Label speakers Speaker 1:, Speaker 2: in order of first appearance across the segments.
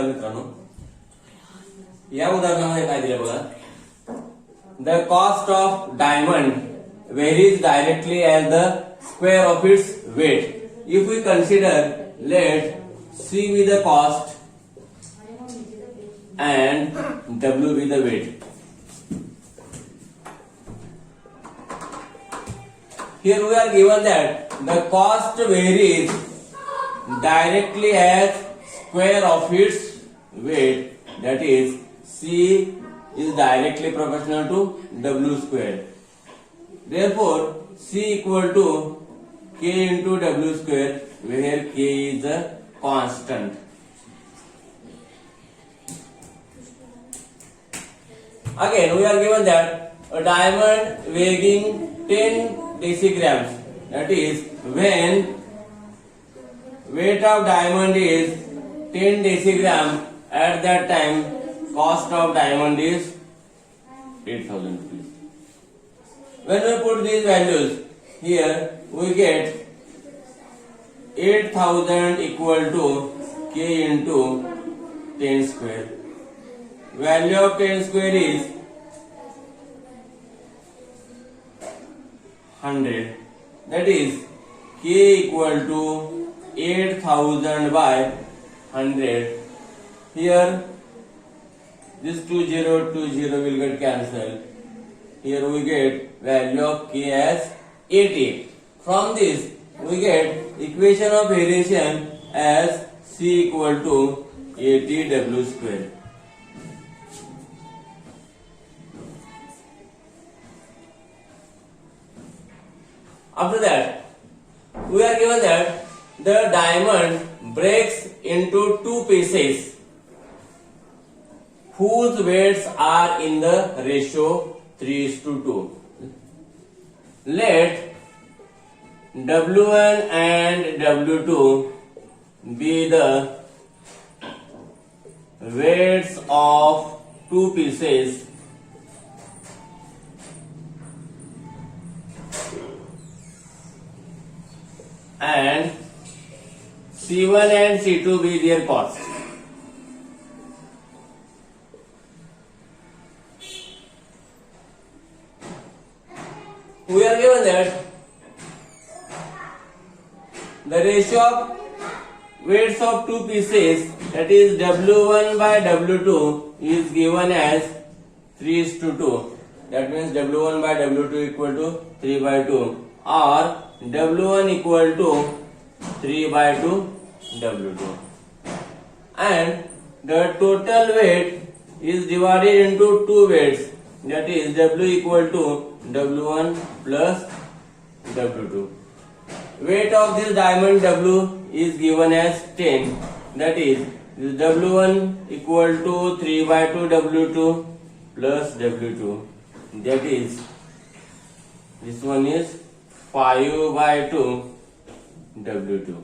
Speaker 1: नमस्कार मित्रांनो, या उदाहरणामध्ये काय दिलं बघा. The cost of diamond varies directly as the square of its weight. If we consider let C be the cost and W be the weight. Here we are given that the cost varies directly as square of its weight, that is C is directly proportional to W square. Therefore C equal to K into W square, where K is the constant. Again we are given that a diamond weighing 10 decigrams, that is when weight of diamond is 10 decigram, at that time cost of diamond is 8,000 rupees. When we put these values here, we get 8,000 equal to K into 10 square. Value of 10 square is 100. That is K equal to 8,000 by 100. Here this 20 will get cancelled. Here we get value of K as 80. From this we get equation of variation as C equal to 80 W square. After that, we are given that the diamond breaks into two pieces whose weights are in the ratio 3:2. Let W1 and W2 be the weights of two pieces and C1 and C2 be their cost. We are given that the ratio of weights of two pieces, that is W1 by W2, is given as 3:2. That means W1 by W2 equal to 3/2, or W1 equal to 3/2 W2. And the total weight is divided into two weights, that is W equal to W1 plus W2. Weight of this diamond W is given as 10. That is this W1 equal to 3/2 W2 plus W2. That is this one is 5/2 W2.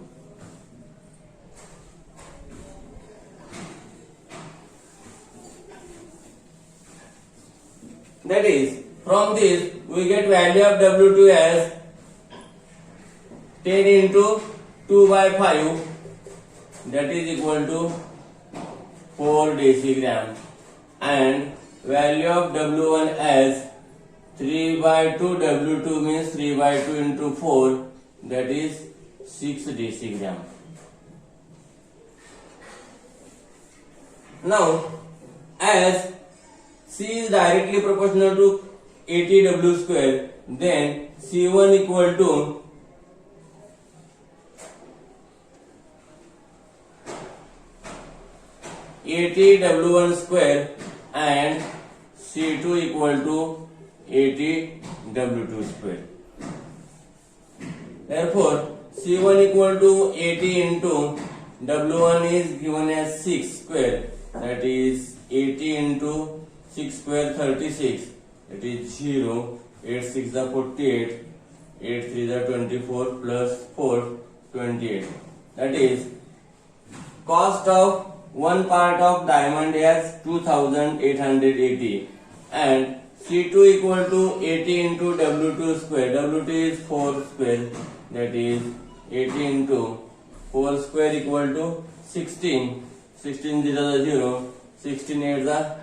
Speaker 1: That is, from this we get value of W2 as 10 into 2/5, that is equal to 4 decigram, and value of W1 as 3/2 W2 means 3/2 into 4, that is 6 decigram. Now, as C is directly proportional to 80 W square, then C1 equal to 80 W1 square and C2 equal to 80 W2 square. Therefore, C1 equal to 80 into W1 is given as 6 square, that is 80 into 6 square 36, it is 0, 8 6 are 48, 8 3 are 24 plus 4 28. That is cost of one part of diamond as 2880 and C2 equal to 80 into W2 square. W2 is 4 square, that is 80 into 4 square equal to 16. 16 0 the 0, 16 8 the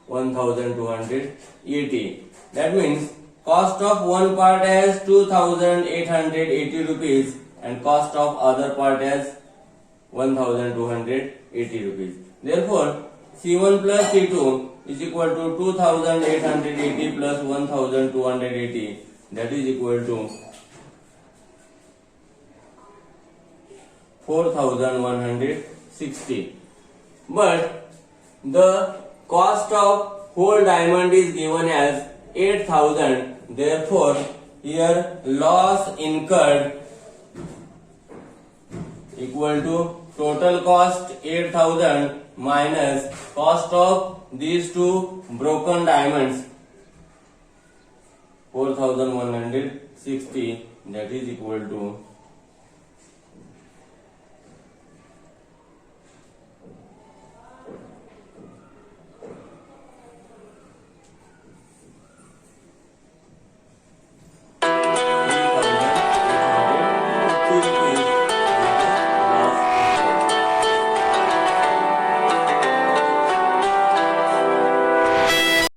Speaker 1: 1280. That means cost of one part as 2880 rupees and cost of other part as 1280 rupees. Therefore, C1 plus C2 is equal to 2880 plus 1280, that is equal to 4160. But the cost of whole diamond is given as 8000. Therefore, here loss incurred equal to total cost 8000 minus cost of these two broken diamonds 4160, that is equal to